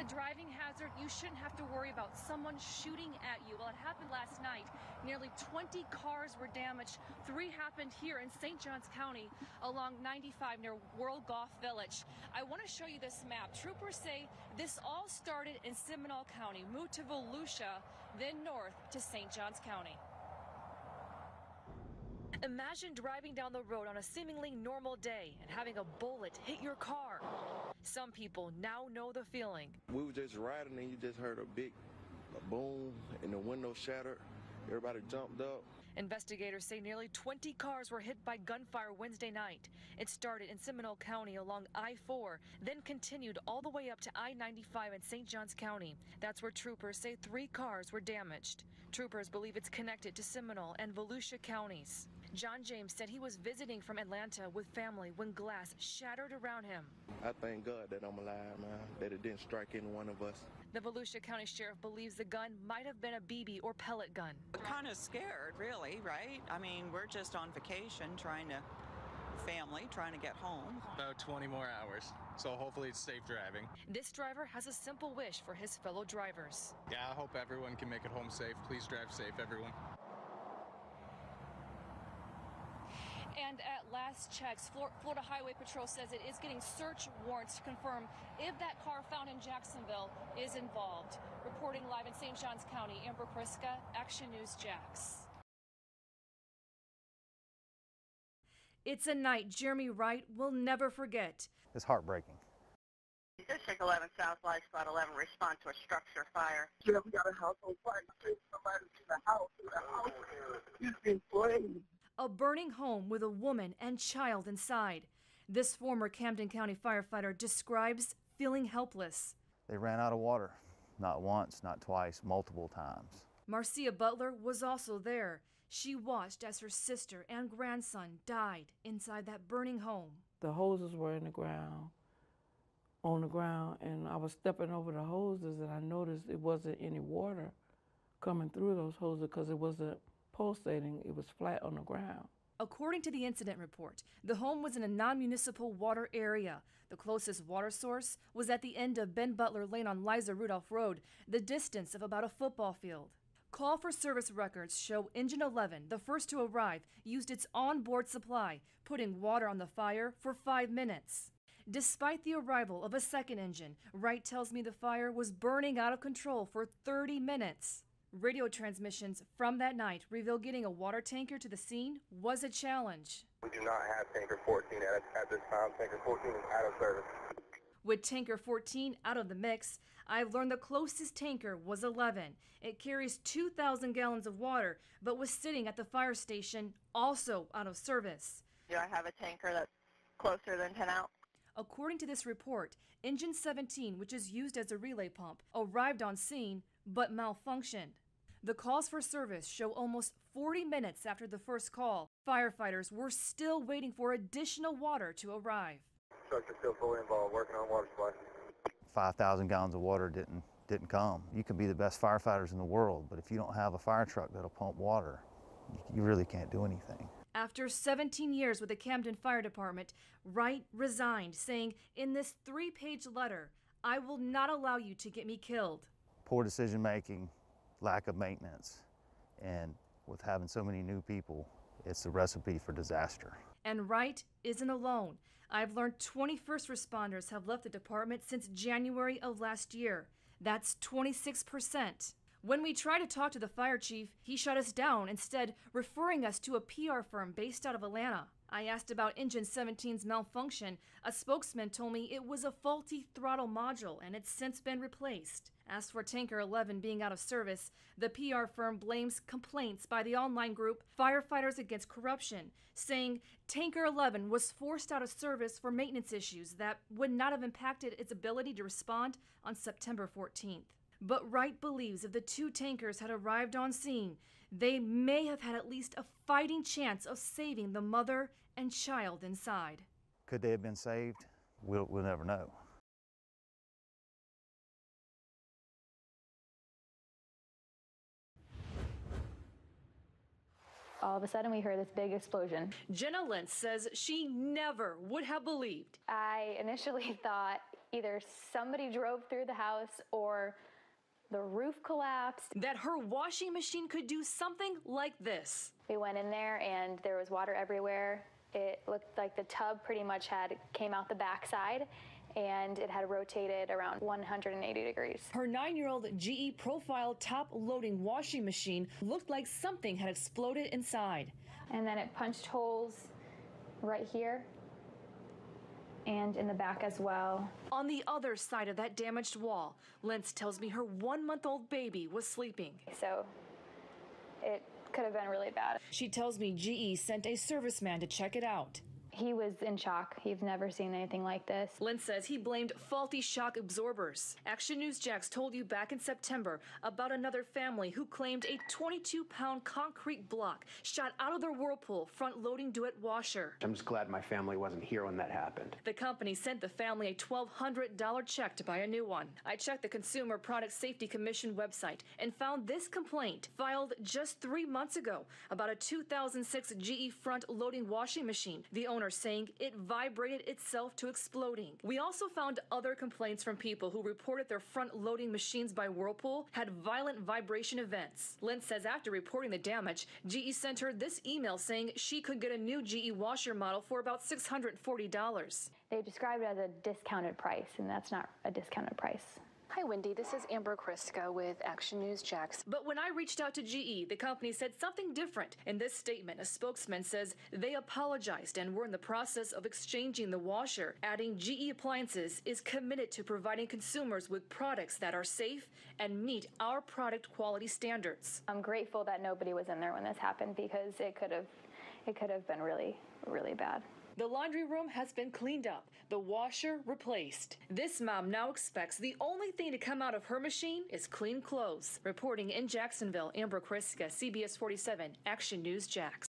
a driving hazard you shouldn't have to worry about someone shooting at you. Well, it happened last night. Nearly 20 cars were damaged. 3 happened here in St. Johns County along 95 near World Golf Village. I want to show you this map. Troopers say this all started in Seminole County, moved to Volusia, then north to St. Johns County. Imagine driving down the road on a seemingly normal day and having a bullet hit your car. Some people now know the feeling. We were just riding and you just heard a big boom and the window shattered. Everybody jumped up. Investigators say nearly 20 cars were hit by gunfire Wednesday night. It started in Seminole County along I-4, then continued all the way up to I-95 in St. Johns County. That's where troopers say 3 cars were damaged. Troopers believe it's connected to Seminole and Volusia counties. John James said he was visiting from Atlanta with family when glass shattered around him. I thank God that I'm alive, man, that it didn't strike any one of us. The Volusia County Sheriff believes the gun might have been a BB or pellet gun. We're kind of scared, really, right? I mean, we're just on vacation trying to get home. About 20 more hours, so hopefully it's safe driving. This driver has a simple wish for his fellow drivers. Yeah, I hope everyone can make it home safe. Please drive safe, everyone. And at last checks, Florida Highway Patrol says it is getting search warrants to confirm if that car found in Jacksonville is involved. Reporting live in St. Johns County, Amber Krycka, Action News Jax. It's a night Jeremy Wright will never forget. It's heartbreaking. District 11 South Light Spot 11, respond to a structure fire. Yeah, we got a house on fire. Somebody to the house. It's in flames. A burning home with a woman and child inside. This former Camden County firefighter describes feeling helpless. They ran out of water, not once, not twice, multiple times. Marcia Butler was also there. She watched as her sister and grandson died inside that burning home. The hoses were on the ground, and I was stepping over the hoses, and I noticed it wasn't any water coming through those hoses because it wasn't pulsating, it was flat on the ground. According to the incident report, the home was in a non-municipal water area. The closest water source was at the end of Ben Butler Lane on Liza Rudolph Road, the distance of about a football field. Call for service records show Engine 11, the first to arrive, used its onboard supply, putting water on the fire for 5 minutes. Despite the arrival of a second engine, Wright tells me the fire was burning out of control for 30 minutes. Radio transmissions from that night reveal getting a water tanker to the scene was a challenge. We do not have tanker 14 at this time. Tanker 14 is out of service. With tanker 14 out of the mix, I've learned the closest tanker was 11. It carries 2,000 gallons of water, but was sitting at the fire station, also out of service. Do I have a tanker that's closer than 10 out? According to this report, engine 17, which is used as a relay pump, arrived on scene but malfunctioned. The calls for service show almost 40 minutes after the first call, firefighters were still waiting for additional water to arrive. Structure still fully involved, working on water supply. 5,000 gallons of water didn't come. You can be the best firefighters in the world, but if you don't have a fire truck that'll pump water, you really can't do anything. After 17 years with the Camden Fire Department, Wright resigned, saying in this 3-page letter, "I will not allow you to get me killed." Poor decision making, lack of maintenance, and with having so many new people, it's a recipe for disaster. And Wright isn't alone. I've learned 20 first responders have left the department since January of last year. That's 26%. When we tried to talk to the fire chief, he shut us down, instead referring us to a PR firm based out of Atlanta. I asked about engine 17's malfunction. A spokesman told me it was a faulty throttle module and it's since been replaced. As for tanker 11 being out of service, the PR firm blames complaints by the online group Firefighters Against Corruption, saying tanker 11 was forced out of service for maintenance issues that would not have impacted its ability to respond on September 14th. But Wright believes if the 2 tankers had arrived on scene, they may have had at least a fighting chance of saving the mother and child inside. Could they have been saved? We'll never know. All of a sudden, we heard this big explosion. Jenna Lentz says she never would have believed. I initially thought either somebody drove through the house or the roof collapsed. That her washing machine could do something like this. We went in there and there was water everywhere. It looked like the tub pretty much came out the backside, and it had rotated around 180 degrees. Her 9-year-old GE Profile top-loading washing machine looked like something had exploded inside. And then it punched holes right here and in the back as well. On the other side of that damaged wall, Lentz tells me her 1-month-old baby was sleeping. So it could have been really bad. She tells me GE sent a serviceman to check it out. He was in shock. He's never seen anything like this. Lentz says he blamed faulty shock absorbers. Action News Jax told you back in September about another family who claimed a 22-pound concrete block shot out of their Whirlpool front-loading duet washer. I'm just glad my family wasn't here when that happened. The company sent the family a $1,200 check to buy a new one. I checked the Consumer Product Safety Commission website and found this complaint filed just 3 months ago about a 2006 GE front-loading washing machine. The owner saying it vibrated itself to exploding. We also found other complaints from people who reported their front-loading machines by Whirlpool had violent vibration events. Lynn says after reporting the damage, GE sent her this email saying she could get a new GE washer model for about $640. They described it as a discounted price, and that's not a discounted price. Hi, Wendy. This is Amber Krycka with Action News Jax. But when I reached out to GE, the company said something different. In this statement, a spokesman says they apologized and were in the process of exchanging the washer, adding GE Appliances is committed to providing consumers with products that are safe and meet our product quality standards. I'm grateful that nobody was in there when this happened, because it could have been really, really bad. The laundry room has been cleaned up, the washer replaced. This mom now expects the only thing to come out of her machine is clean clothes. Reporting in Jacksonville, Amber Krycka, CBS 47, Action News Jax.